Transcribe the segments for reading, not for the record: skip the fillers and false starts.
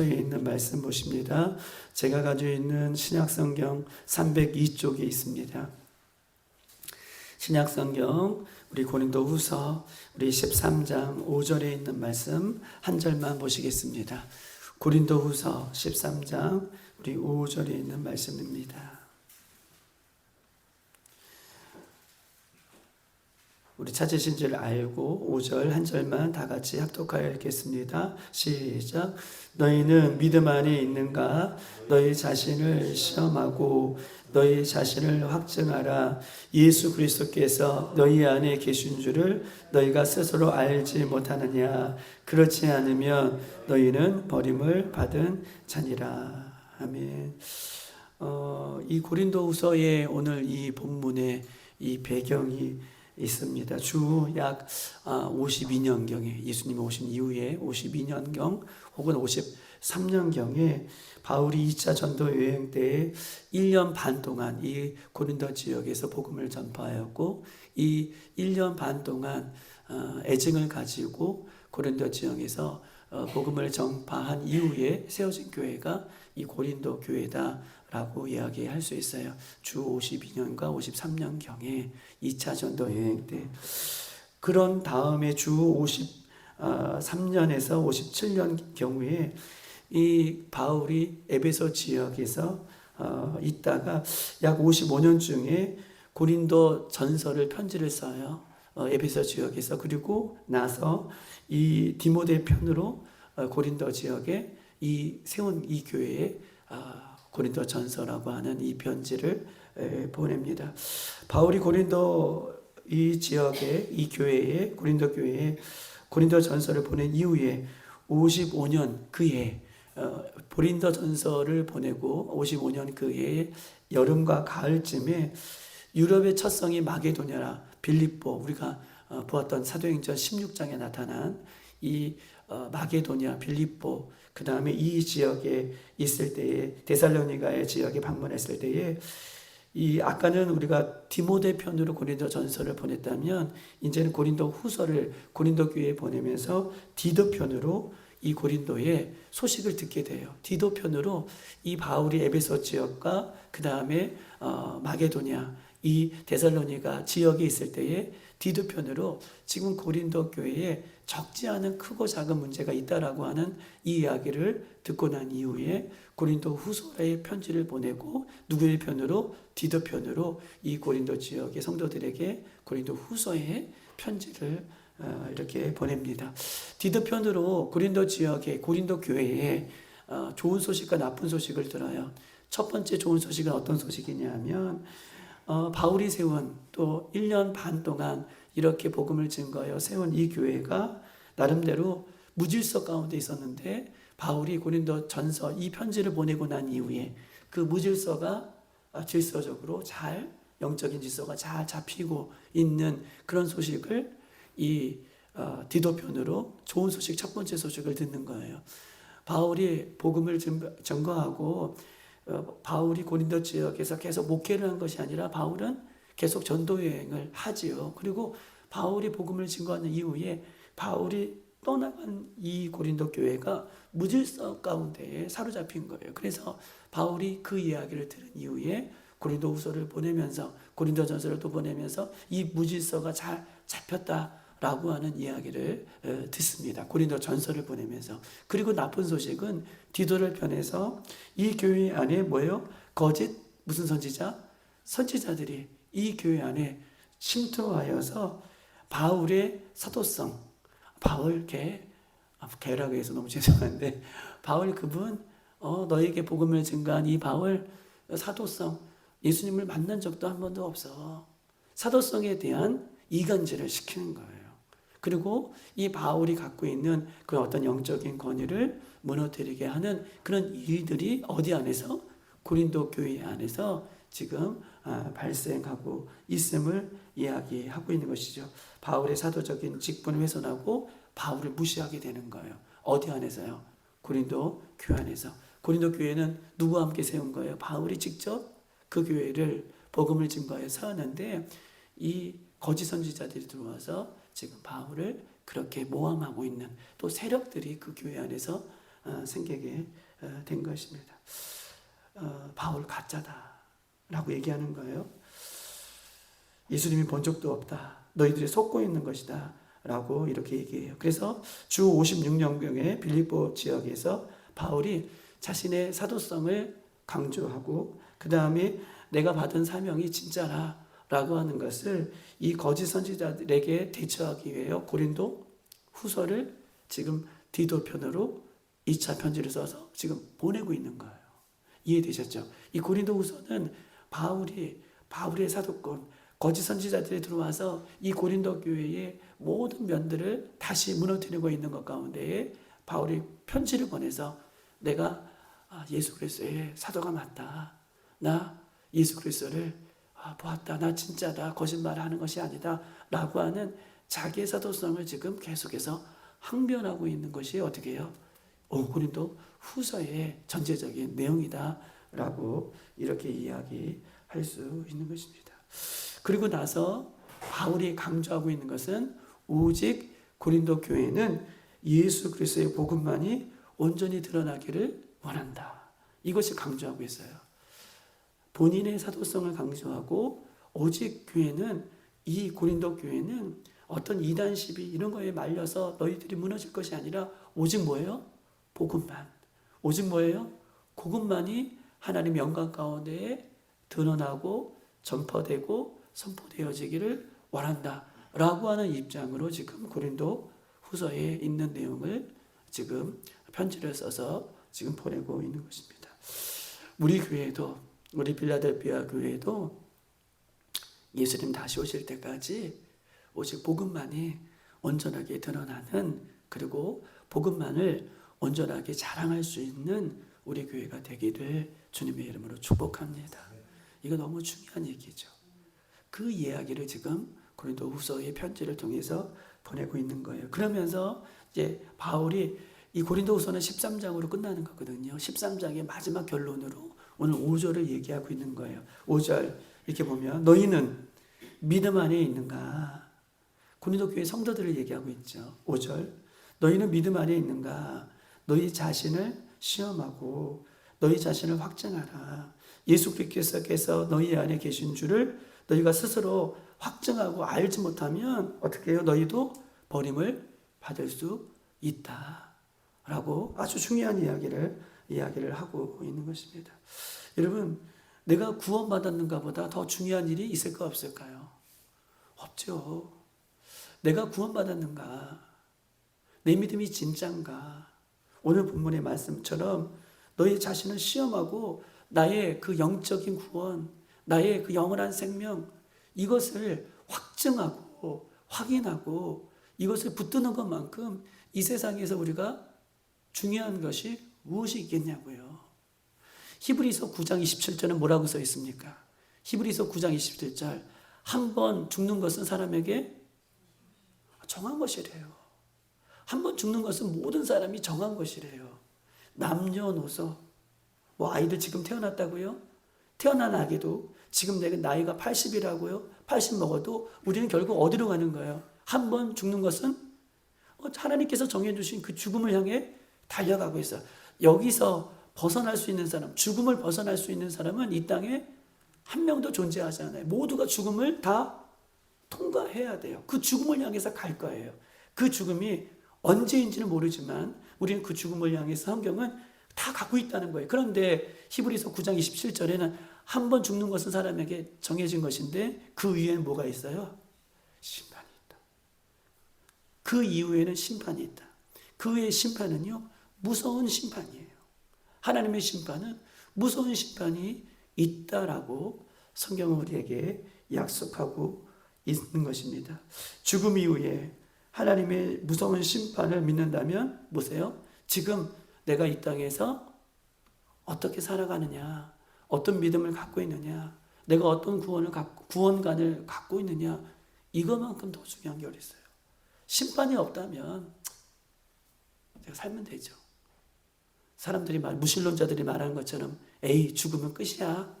에 있는 말씀 보십니다. 제가 가지고 있는 신약성경 302쪽에 있습니다. 신약성경 우리 고린도후서 우리 13장 5절에 있는 말씀 한 절만 보시겠습니다. 고린도후서 13장 우리 5절에 있는 말씀입니다. 우리 찾으신 줄 알고 5절 한 절만 다 같이 합독하여 읽겠습니다. 시작. 너희는 믿음 안에 있는가? 너희 자신을 시험하고 너희 자신을 확증하라. 예수 그리스도께서 너희 안에 계신 줄을 너희가 스스로 알지 못하느냐? 그렇지 않으면 너희는 버림을 받은 자니라. 아멘. 이 고린도후서의 오늘 이 본문의 이 배경이 있습니다. 주 약 52년경에 예수님이 오신 이후에 52년경 혹은 53년경에 바울이 2차 전도 여행 때에 1년 반 동안 이 고린도 지역에서 복음을 전파하였고 이 1년 반 동안 애증을 가지고 고린도 지역에서 복음을 전파한 이후에 세워진 교회가 이 고린도 교회다 라고 이야기할 수 있어요. 주 52년과 53년경에 2차 전도 여행 때. 그런 다음에 주 53년에서 57년 경우에 이 바울이 에베소 지역에서 있다가 약 55년 중에 고린도 전서를 편지를 써요. 에베소 지역에서. 그리고 나서 이 디모데 편으로 고린도 지역에 세운 이 교회에 고린도 전서라고 하는 이 편지를 보냅니다. 바울이 고린도 이 지역에 이 교회에 고린도 교회에 고린도 전서를 보낸 이후에 55년 그해 고린도 전서를 보내고 55년 그해 여름과 가을쯤에 유럽의 첫 성이 마게도냐라 빌립보 우리가 보았던 사도행전 16장에 나타난 이 마게도냐 빌립보 그 다음에 이 지역에 있을 때에 데살로니가의 지역에 방문했을 때에 이 아까는 우리가 디모데 편으로 고린도 전서를 보냈다면 이제는 고린도 후서를 고린도 교회에 보내면서 디도 편으로 이 고린도의 소식을 듣게 돼요. 디도 편으로 이 바울이 에베소 지역과 그 다음에 마게도냐 이 데살로니가 지역에 있을 때에 디도 편으로 지금 고린도 교회에 적지 않은 크고 작은 문제가 있다라고 하는 이 이야기를 듣고 난 이후에 고린도 후서에 편지를 보내고 누구의 편으로? 디도 편으로 이 고린도 지역의 성도들에게 고린도 후서에 편지를 이렇게 보냅니다. 디도 편으로 고린도 지역의 고린도 교회에 좋은 소식과 나쁜 소식을 들어요. 첫 번째 좋은 소식은 어떤 소식이냐면 바울이 세운 또 1년 반 동안 이렇게 복음을 증거하여 세운 이 교회가 나름대로 무질서 가운데 있었는데 바울이 고린도 전서 이 편지를 보내고 난 이후에 그 무질서가 질서적으로 잘 영적인 질서가 잘 잡히고 있는 그런 소식을 이 디도 편으로 좋은 소식 첫 번째 소식을 듣는 거예요. 바울이 복음을 증거하고 바울이 고린도 지역에서 계속 목회를 한 것이 아니라 바울은 계속 전도 여행을 하지요. 그리고 바울이 복음을 증거하는 이후에 바울이 떠나간 이 고린도 교회가 무질서 가운데에 사로잡힌 거예요. 그래서 바울이 그 이야기를 들은 이후에 고린도 후서를 보내면서 고린도 전서를 또 보내면서 이 무질서가 잘 잡혔다라고 하는 이야기를 듣습니다. 고린도 전서를 보내면서. 그리고 나쁜 소식은 디도를 편에서 이 교회 안에 뭐예요? 거짓 무슨 선지자? 선지자들이 이 교회 안에 침투하여서 바울의 사도성 바울 개라고 해서 너무 죄송한데 바울 그분 너에게 복음을 증거한 이 바울 사도성 예수님을 만난 적도 한 번도 없어. 사도성에 대한 이간질을 시키는 거예요. 그리고 이 바울이 갖고 있는 그 어떤 영적인 권위를 무너뜨리게 하는 그런 일들이 어디 안에서? 고린도 교회 안에서 지금 발생하고 있음을 이야기하고 있는 것이죠. 바울의 사도적인 직분을 훼손하고 바울을 무시하게 되는 거예요. 어디 안에서요? 고린도 교회 안에서. 고린도 교회는 누구와 함께 세운 거예요? 바울이 직접 그 교회를 복음을 증거해 세웠는데 이 거짓 선지자들이 들어와서 지금 바울을 그렇게 모함하고 있는 또 세력들이 그 교회 안에서 생기게 된 것입니다. 바울 가짜다라고 얘기하는 거예요. 예수님이 본 적도 없다. 너희들이 속고 있는 것이다. 라고 이렇게 얘기해요. 그래서 주 56년경에 빌립보 지역에서 바울이 자신의 사도성을 강조하고 그 다음에 내가 받은 사명이 진짜라 라고 하는 것을 이 거짓 선지자들에게 대처하기 위해 고린도 후서를 지금 디도편으로 2차 편지를 써서 지금 보내고 있는 거예요. 이해되셨죠? 이 고린도 후서는 바울의 사도권, 거짓 선지자들이 들어와서 이 고린도 교회의 모든 면들을 다시 무너뜨리고 있는 것 가운데에 바울이 편지를 보내서 내가 예수 그리스도의 사도가 맞다. 나 예수 그리스도를 보았다. 나 진짜다. 거짓말하는 것이 아니다. 라고 하는 자기의 사도성을 지금 계속해서 항변하고 있는 것이 어떻게 해요? 고린도 후서의 전체적인 내용이다. 라고 이렇게 이야기할 수 있는 것입니다. 그리고 나서 바울이 강조하고 있는 것은 오직 고린도 교회는 예수 그리스도의 복음만이 온전히 드러나기를 원한다. 이것이 강조하고 있어요. 본인의 사도성을 강조하고 오직 교회는 이 고린도 교회는 어떤 이단 시비 이런 거에 말려서 너희들이 무너질 것이 아니라 오직 뭐예요? 복음만. 오직 뭐예요? 그것만이 하나님 영광 가운데에 드러나고 전파되고 선포되어지기를 원한다 라고 하는 입장으로 지금 고린도 후서에 있는 내용을 지금 편지를 써서 지금 보내고 있는 것입니다. 우리 교회도, 우리 빌라델피아 교회도 예수님 다시 오실 때까지 오직 복음만이 온전하게 드러나는, 그리고 복음만을 온전하게 자랑할 수 있는 우리 교회가 되기를 주님의 이름으로 축복합니다. 이거 너무 중요한 얘기죠. 그 이야기를 지금 고린도 후서의 편지를 통해서 보내고 있는 거예요. 그러면서 이제 바울이 이 고린도 후서는 13장으로 끝나는 거거든요. 13장의 마지막 결론으로 오늘 5절을 얘기하고 있는 거예요. 5절 이렇게 보면 너희는 믿음 안에 있는가? 고린도 교회 성도들을 얘기하고 있죠. 5절 너희는 믿음 안에 있는가? 너희 자신을 시험하고 너희 자신을 확증하라. 예수 그리스도께서 너희 안에 계신 줄을 너희가 스스로 확증하고 알지 못하면 어떻게 해요? 너희도 버림을 받을 수 있다. 라고 아주 중요한 이야기를 하고 있는 것입니다. 여러분, 내가 구원받았는가 보다 더 중요한 일이 있을까 없을까요? 없죠. 내가 구원받았는가? 내 믿음이 진짠가? 오늘 본문의 말씀처럼 너희 자신을 시험하고 나의 그 영적인 구원, 나의 그 영원한 생명, 이것을 확증하고 확인하고 이것을 붙드는 것만큼 이 세상에서 우리가 중요한 것이 무엇이 있겠냐고요. 히브리서 9장 27절은 뭐라고 써 있습니까? 히브리서 9장 27절 한 번 죽는 것은 사람에게 정한 것이래요. 한 번 죽는 것은 모든 사람이 정한 것이래요. 남녀노소, 아이들 지금 태어났다고요? 태어난 아기도 지금 내가 나이가 80이라고요? 80 먹어도 우리는 결국 어디로 가는 거예요? 한 번 죽는 것은 하나님께서 정해주신 그 죽음을 향해 달려가고 있어요. 여기서 벗어날 수 있는 사람, 죽음을 벗어날 수 있는 사람은 이 땅에 한 명도 존재하지 않아요. 모두가 죽음을 다 통과해야 돼요. 그 죽음을 향해서 갈 거예요. 그 죽음이 언제인지는 모르지만 우리는 그 죽음을 향해서 성경은 다 갖고 있다는 거예요. 그런데 히브리서 9장 27절에는 한 번 죽는 것은 사람에게 정해진 것인데 그 위에는 뭐가 있어요? 심판이 있다. 그 이후에는 심판이 있다. 그 외의 심판은요, 무서운 심판이에요. 하나님의 심판은 무서운 심판이 있다라고 성경은 우리에게 약속하고 있는 것입니다. 죽음 이후에 하나님의 무서운 심판을 믿는다면 보세요. 지금 내가 이 땅에서 어떻게 살아가느냐, 어떤 믿음을 갖고 있느냐, 내가 어떤 구원관을 갖고 있느냐, 이것만큼 더 중요한 게 어디 있어요? 심판이 없다면 내가 살면 되죠. 사람들이 무신론자들이 말하는 것처럼 에이 죽으면 끝이야.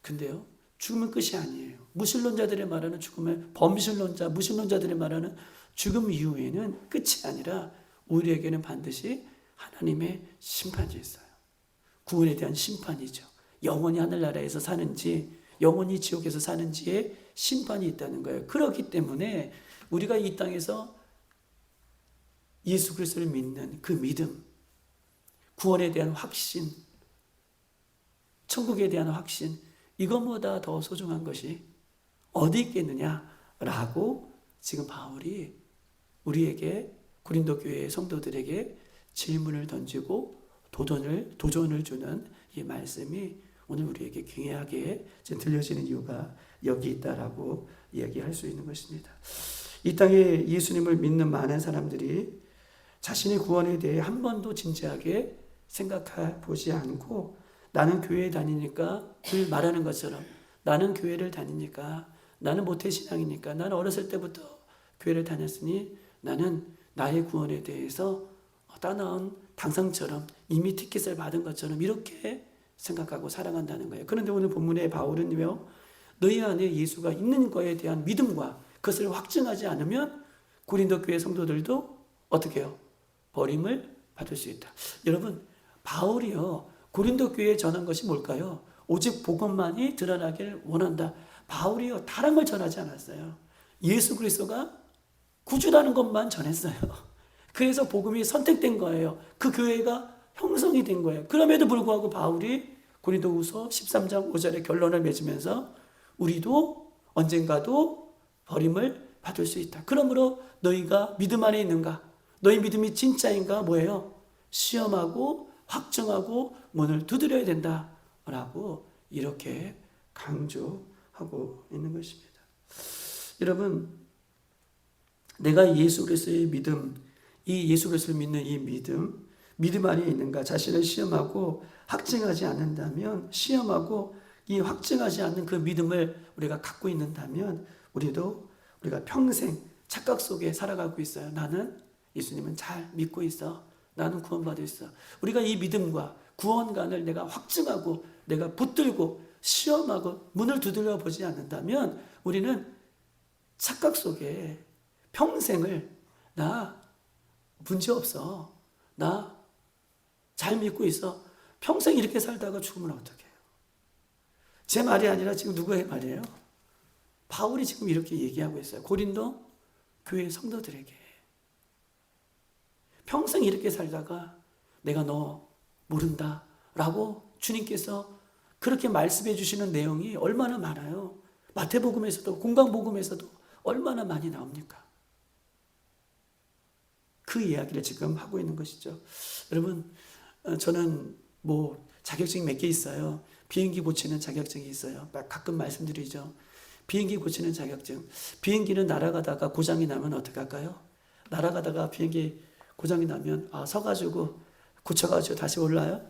근데요, 죽으면 끝이 아니에요. 무신론자들이 말하는 죽음을, 범신론자, 무신론자들이 말하는 죽음 이후에는 끝이 아니라 우리에게는 반드시 하나님의 심판이 있어요. 구원에 대한 심판이죠. 영원히 하늘나라에서 사는지 영원히 지옥에서 사는지에 심판이 있다는 거예요. 그렇기 때문에 우리가 이 땅에서 예수 그리스도를 믿는 그 믿음, 구원에 대한 확신, 천국에 대한 확신, 이것보다 더 소중한 것이 어디 있겠느냐라고 지금 바울이 우리에게 고린도 교회의 성도들에게 질문을 던지고 도전을 주는 이 말씀이 오늘 우리에게 귀하게 들려지는 이유가 여기 있다라고 이야기할 수 있는 것입니다. 이 땅에 예수님을 믿는 많은 사람들이 자신의 구원에 대해 한 번도 진지하게 생각해 보지 않고 나는 교회에 다니니까 늘 말하는 것처럼 나는 교회를 다니니까 나는 모태신앙이니까 나는 어렸을 때부터 교회를 다녔으니 나는 나의 구원에 대해서 따나운 당상처럼 이미 티켓을 받은 것처럼 이렇게 생각하고 살아간다는 거예요. 그런데 오늘 본문의 바울은요, 너희 안에 예수가 있는 거에 대한 믿음과 그것을 확증하지 않으면 고린도 교회 성도들도 어떻게 해요? 버림을 받을 수 있다. 여러분, 바울이요, 고린도 교회에 전한 것이 뭘까요? 오직 복음만이 드러나길 원한다. 바울이요, 다른 걸 전하지 않았어요. 예수 그리스도가 구주라는 것만 전했어요. 그래서 복음이 선택된 거예요. 그 교회가 형성이 된 거예요. 그럼에도 불구하고 바울이 고린도후서 13장 5절에 결론을 맺으면서 우리도 언젠가도 버림을 받을 수 있다. 그러므로 너희가 믿음 안에 있는가? 너희 믿음이 진짜인가? 뭐예요? 시험하고 확증하고 문을 두드려야 된다라고 이렇게 강조하고 있는 것입니다. 여러분, 내가 예수 그리스도의 믿음, 이 예수 그리스도를 믿는 이 믿음 안에 있는가? 자신을 시험하고 확증하지 않는다면, 시험하고 이 확증하지 않는 그 믿음을 우리가 갖고 있는다면 우리가 평생 착각 속에 살아가고 있어요. 나는 예수님은 잘 믿고 있어. 나는 구원받을 수 있어. 우리가 이 믿음과 구원관을 내가 확증하고 내가 붙들고 시험하고 문을 두드려 보지 않는다면 우리는 착각 속에 평생을 나 문제없어. 나 잘 믿고 있어. 평생 이렇게 살다가 죽으면 어떡해요? 제 말이 아니라 지금 누구의 말이에요? 바울이 지금 이렇게 얘기하고 있어요. 고린도 교회 성도들에게. 평생 이렇게 살다가 내가 너 모른다 라고 주님께서 그렇게 말씀해 주시는 내용이 얼마나 많아요. 마태복음에서도 공강복음에서도 얼마나 많이 나옵니까? 그 이야기를 지금 하고 있는 것이죠. 여러분, 저는 자격증이 몇 개 있어요. 비행기 고치는 자격증이 있어요. 가끔 말씀드리죠. 비행기 고치는 자격증. 비행기는 날아가다가 고장이 나면 어떻게 할까요? 날아가다가 비행기 고장이 나면 서가지고 고쳐가지고 다시 올라요.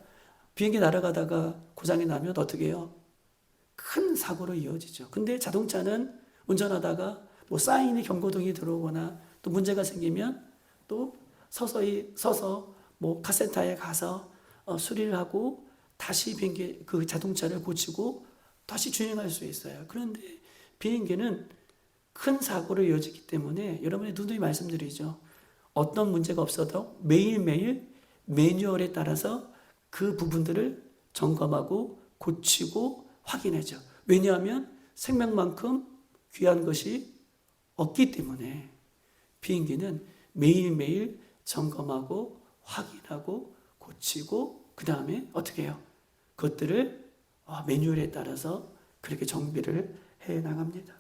비행기 날아가다가 고장이 나면 어떻게 해요? 큰 사고로 이어지죠. 근데 자동차는 운전하다가 사인이 경고등이 들어오거나 또 문제가 생기면 또 서서 카센터에 가서 수리를 하고 다시 비행기 그 자동차를 고치고 다시 주행할 수 있어요. 그런데 비행기는 큰 사고로 이어지기 때문에 여러분의 누누이 말씀드리죠. 어떤 문제가 없어도 매일매일 매뉴얼에 따라서 그 부분들을 점검하고 고치고 확인하죠. 왜냐하면 생명만큼 귀한 것이 없기 때문에 비행기는 매일매일 점검하고 확인하고 고치고 그 다음에 어떻게 해요? 그것들을 매뉴얼에 따라서 그렇게 정비를 해 나갑니다.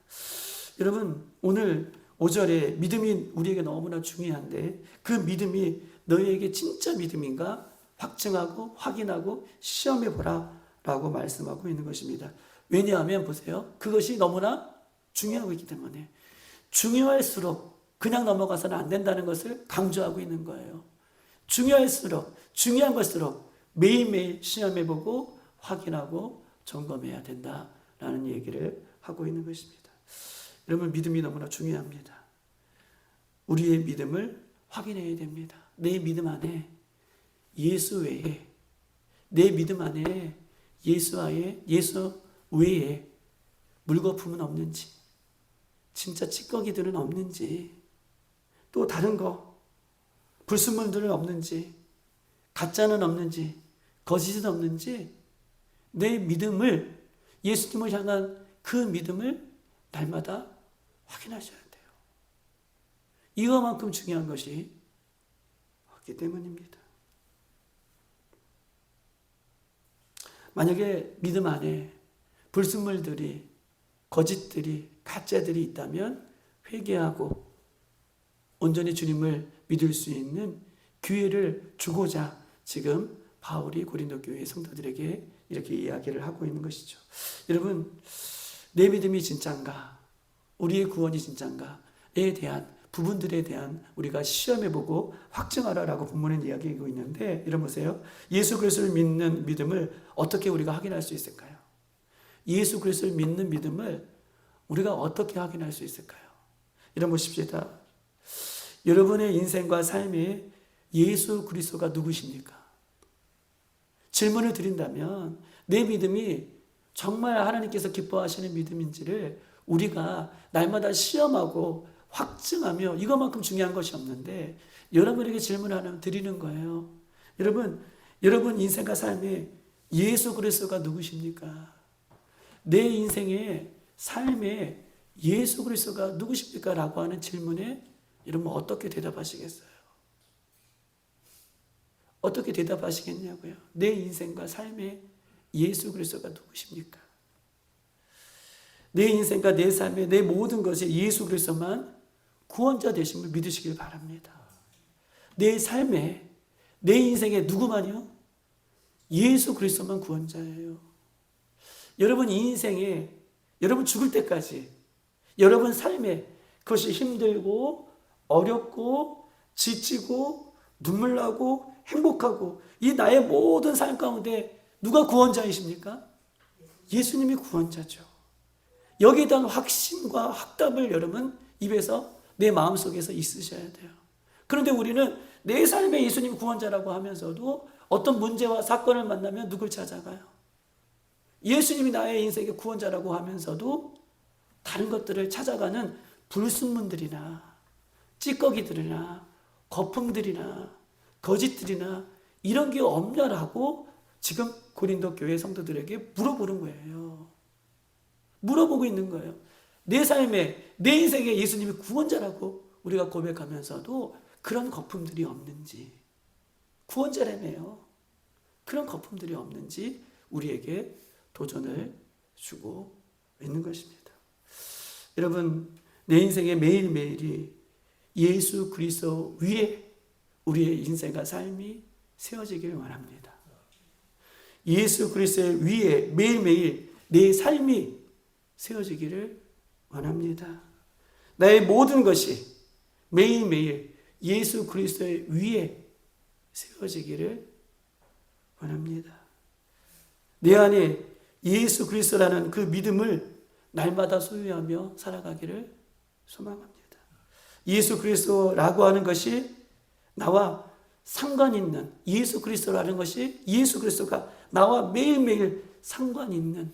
여러분, 오늘 5절에 믿음이 우리에게 너무나 중요한데 그 믿음이 너희에게 진짜 믿음인가 확증하고 확인하고 시험해 보라 라고 말씀하고 있는 것입니다. 왜냐하면 보세요. 그것이 너무나 중요하고 있기 때문에 중요할수록 그냥 넘어가서는 안 된다는 것을 강조하고 있는 거예요. 중요할수록 중요한 것일수록 매일매일 시험해보고 확인하고 점검해야 된다라는 얘기를 하고 있는 것입니다. 여러분, 믿음이 너무나 중요합니다. 우리의 믿음을 확인해야 됩니다. 내 믿음 안에 예수 외에, 내 믿음 안에 예수 외에 물거품은 없는지, 진짜 찌꺼기들은 없는지, 또 다른 거 불순물들은 없는지, 가짜는 없는지, 거짓은 없는지 내 믿음을, 예수님을 향한 그 믿음을 날마다 확인하셔야 돼요. 이거만큼 중요한 것이 없기 때문입니다. 만약에 믿음 안에 불순물들이, 거짓들이, 가짜들이 있다면 회개하고 온전히 주님을 믿을 수 있는 기회를 주고자 지금 바울이 고린도 교회 성도들에게 이렇게 이야기를 하고 있는 것이죠. 여러분, 내 믿음이 진짠가? 우리의 구원이 진짠가?에 대한 부분들에 대한 우리가 시험해보고 확증하라라고 본문은 이야기하고 있는데, 여러분 보세요. 예수 그리스도를 믿는 믿음을 어떻게 우리가 확인할 수 있을까요? 예수 그리스도를 믿는 믿음을 우리가 어떻게 확인할 수 있을까요? 여러분 보십시다. 여러분의 인생과 삶에 예수 그리스도가 누구십니까? 질문을 드린다면 내 믿음이 정말 하나님께서 기뻐하시는 믿음인지를 우리가 날마다 시험하고 확증하며, 이것만큼 중요한 것이 없는데 여러분에게 질문 하나 드리는 거예요. 여러분 인생과 삶에 예수 그리스도가 누구십니까? 내 인생의 삶에 예수 그리스도가 누구십니까? 라고 하는 질문에 여러분 어떻게 대답하시겠어요? 어떻게 대답하시겠냐고요? 내 인생과 삶에 예수 그리스도가 누구십니까? 내 인생과 내 삶에 내 모든 것에 예수 그리스도만 구원자 되심을 믿으시길 바랍니다. 내 삶에, 내 인생에 누구만요? 예수 그리스도만 구원자예요. 여러분 인생에, 여러분 죽을 때까지, 여러분 삶에 그것이 힘들고 어렵고 지치고 눈물 나고 행복하고 이 나의 모든 삶 가운데 누가 구원자이십니까? 예수님이 구원자죠. 여기에 대한 확신과 확답을 여러분 입에서, 내 마음속에서 있으셔야 돼요. 그런데 우리는 내 삶에 예수님 구원자라고 하면서도 어떤 문제와 사건을 만나면 누굴 찾아가요? 예수님이 나의 인생의 구원자라고 하면서도 다른 것들을 찾아가는 불순물들이나 찌꺼기들이나 거품들이나 거짓들이나 이런 게 없냐라고 지금 고린도 교회 성도들에게 물어보는 거예요. 물어보고 있는 거예요. 내 삶에, 내 인생에 예수님이 구원자라고 우리가 고백하면서도 그런 거품들이 없는지, 구원자라며요. 그런 거품들이 없는지 우리에게 도전을 주고 있는 것입니다. 여러분, 내 인생의 매일매일이 예수 그리스도 위에 우리의 인생과 삶이 세워지기를 원합니다. 예수 그리스도 위에 매일매일 내 삶이 세워지기를 원합니다. 나의 모든 것이 매일매일 예수 그리스도의 위에 세워지기를 원합니다. 내 안에 예수 그리스도라는 그 믿음을 날마다 소유하며 살아가기를 소망합니다. 예수 그리스도라고 하는 것이 나와 상관 있는, 예수 그리스도라는 것이, 예수 그리스도가 나와 매일매일 상관 있는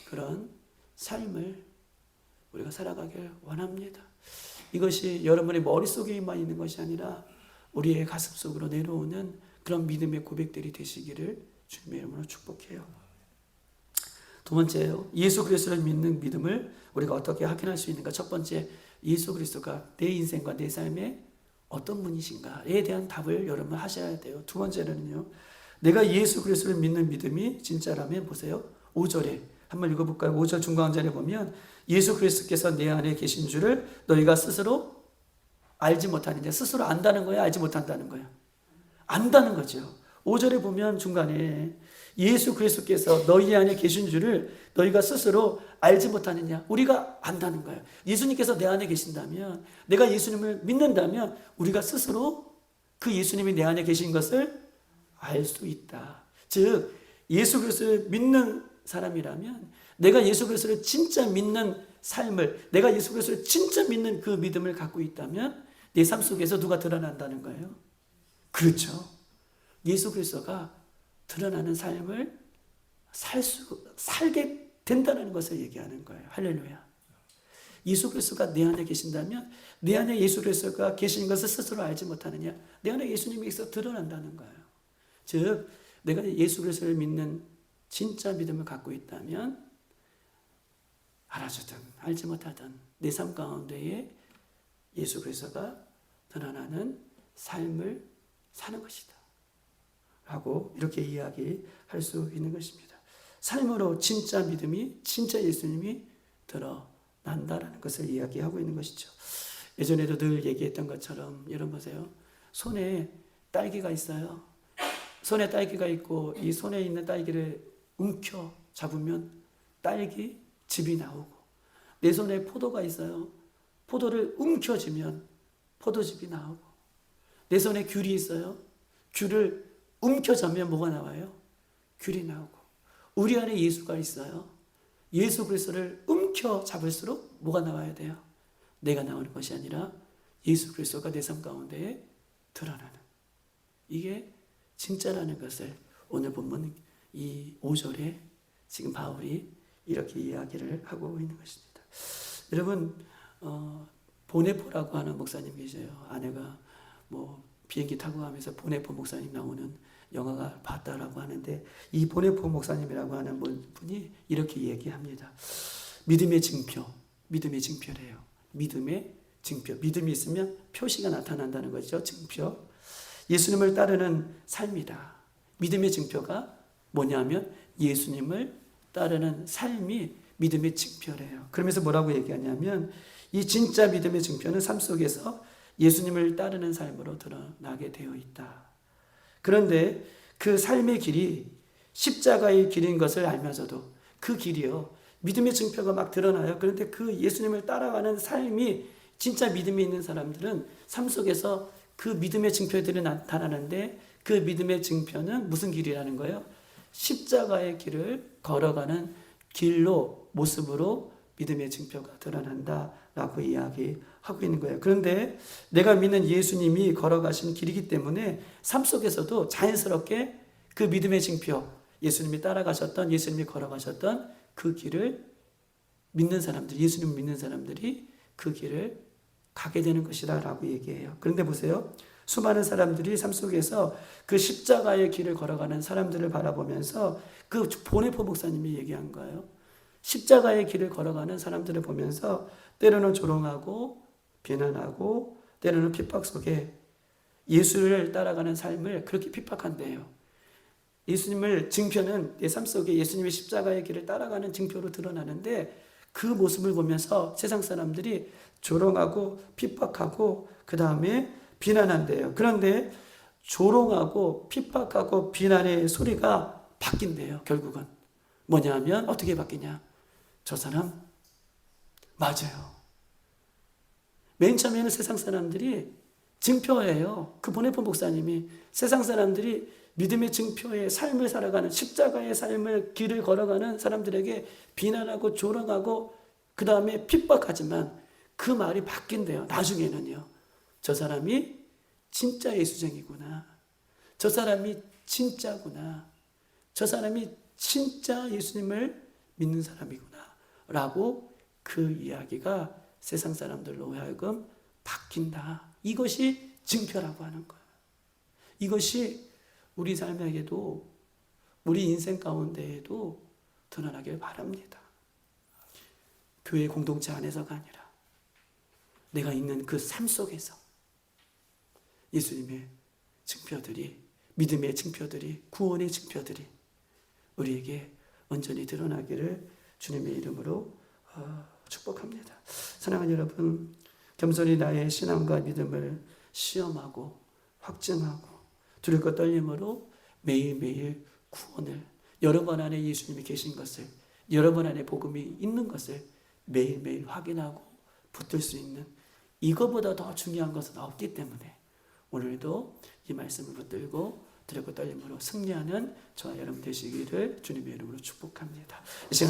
그런 삶을 우리가 살아가길 원합니다. 이것이 여러분의 머릿속에만 있는 것이 아니라 우리의 가슴 속으로 내려오는 그런 믿음의 고백들이 되시기를 주님의 이름으로 축복해요. 두 번째요, 예수 그리스도를 믿는 믿음을 우리가 어떻게 확인할 수 있는가? 첫 번째, 예수 그리스도가 내 인생과 내 삶에 어떤 분이신가에 대한 답을 여러분 하셔야 돼요. 두 번째는요, 내가 예수 그리스도를 믿는 믿음이 진짜라면 보세요. 5절에 한번 읽어볼까요? 5절 중간절에 보면 예수 그리스도께서 내 안에 계신 줄을 너희가 스스로 알지 못하느냐. 스스로 안다는 거야, 알지 못한다는 거야? 안다는 거죠. 5절에 보면 중간에 예수 그리스도께서 너희 안에 계신 줄을 너희가 스스로 알지 못하느냐. 우리가 안다는 거예요. 예수님께서 내 안에 계신다면, 내가 예수님을 믿는다면 우리가 스스로 그 예수님이 내 안에 계신 것을 알 수 있다. 즉 예수 그리스도를 믿는 사람이라면 내가 예수 그리스도를 진짜 믿는 삶을, 내가 예수 그리스도를 진짜 믿는 그 믿음을 갖고 있다면 내 삶 속에서 누가 드러난다는 거예요? 그렇죠. 예수 그리스도가 드러나는 삶을 살게 된다는 것을 얘기하는 거예요. 할렐루야. 예수 그리스도가 내 안에 계신다면 내 안에 예수 그리스도가 계신 것을 스스로 알지 못하느냐. 내 안에 예수님이 있어 드러난다는 거예요. 즉 내가 예수 그리스도를 믿는 진짜 믿음을 갖고 있다면 알아주든 알지 못하든 내 삶 가운데에 예수 그리스도가 드러나는 삶을 사는 것이다 라고 이렇게 이야기할 수 있는 것입니다. 삶으로 진짜 믿음이, 진짜 예수님이 드러난다라는 것을 이야기하고 있는 것이죠. 예전에도 늘 얘기했던 것처럼 여러분 보세요. 손에 딸기가 있어요. 손에 딸기가 있고 이 손에 있는 딸기를 움켜 잡으면 딸기 즙이 나오고, 내 손에 포도가 있어요. 포도를 움켜쥐면 포도즙이 나오고, 내 손에 귤이 있어요. 귤을 움켜잡으면 뭐가 나와요? 귤이 나오고, 우리 안에 예수가 있어요. 예수 그리스도를 움켜잡을수록 뭐가 나와야 돼요? 내가 나오는 것이 아니라 예수 그리스도가 내 삶 가운데에 드러나는, 이게 진짜라는 것을 오늘 본문 이 5절에 지금 바울이 이렇게 이야기를 하고 있는 것입니다. 여러분, 보네포라고 하는 목사님 계세요. 아내가 뭐 비행기 타고 가면서 보네포 목사님 나오는 영화가 봤다라고 하는데, 이 보네포 목사님이라고 하는 분이 이렇게 얘기합니다. 믿음의 징표, 믿음의 징표래요. 믿음의 징표. 믿음이 있으면 표시가 나타난다는 거죠. 징표. 예수님을 따르는 삶이다. 믿음의 징표가 뭐냐면 예수님을 따르는 삶이 믿음의 징표래요. 그러면서 뭐라고 얘기하냐면 이 진짜 믿음의 징표는 삶 속에서 예수님을 따르는 삶으로 드러나게 되어 있다. 그런데 그 삶의 길이 십자가의 길인 것을 알면서도 그 길이요, 믿음의 증표가 막 드러나요. 그런데 그 예수님을 따라가는 삶이 진짜 믿음이 있는 사람들은 삶 속에서 그 믿음의 증표들이 나타나는데, 그 믿음의 증표는 무슨 길이라는 거예요? 십자가의 길을 걸어가는 길로, 모습으로 믿음의 증표가 드러난다라고 이야기하고 있는 거예요. 그런데 내가 믿는 예수님이 걸어가신 길이기 때문에 삶 속에서도 자연스럽게 그 믿음의 증표, 예수님이 따라가셨던, 예수님이 걸어가셨던 그 길을 믿는 사람들, 예수님을 믿는 사람들이 그 길을 가게 되는 것이다 라고 얘기해요. 그런데 보세요. 수많은 사람들이 삶 속에서 그 십자가의 길을 걸어가는 사람들을 바라보면서 그 보네포 목사님이 얘기한 거예요. 십자가의 길을 걸어가는 사람들을 보면서 때로는 조롱하고 비난하고 때로는 핍박 속에 예수를 따라가는 삶을 그렇게 핍박한대요. 예수님을 증표는 내 삶 속에 예수님의 십자가의 길을 따라가는 증표로 드러나는데, 그 모습을 보면서 세상 사람들이 조롱하고 핍박하고 그 다음에 비난한대요. 그런데 조롱하고 핍박하고 비난의 소리가 바뀐대요. 결국은 뭐냐 하면 어떻게 바뀌냐, 저 사람 맞아요. 맨 처음에는 세상 사람들이 증표예요. 그 보네포 목사님이 세상 사람들이 믿음의 증표의 삶을 살아가는, 십자가의 삶을 길을 걸어가는 사람들에게 비난하고 조롱하고 그 다음에 핍박하지만 그 말이 바뀐대요. 나중에는요, 저 사람이 진짜 예수쟁이구나, 저 사람이 진짜구나, 저 사람이 진짜 예수님을 믿는 사람이구나 라고 그 이야기가 세상 사람들로 하여금 바뀐다. 이것이 증표라고 하는 거예요. 이것이 우리 삶에게도, 우리 인생 가운데에도 드러나길 바랍니다. 교회 공동체 안에서가 아니라 내가 있는 그 삶 속에서 예수님의 증표들이, 믿음의 증표들이, 구원의 증표들이 우리에게 온전히 드러나기를 주님의 이름으로 축복합니다. 사랑하는 여러분, 겸손히 나의 신앙과 믿음을 시험하고 확증하고 두렵고 떨림으로 매일매일 구원을, 여러분 안에 예수님이 계신 것을, 여러분 안에 복음이 있는 것을 매일매일 확인하고 붙들 수 있는, 이거보다 더 중요한 것은 없기 때문에 오늘도 이 말씀을 붙들고 두렵고 떨림으로 승리하는 저와 여러분 되시기를 주님의 이름으로 축복합니다.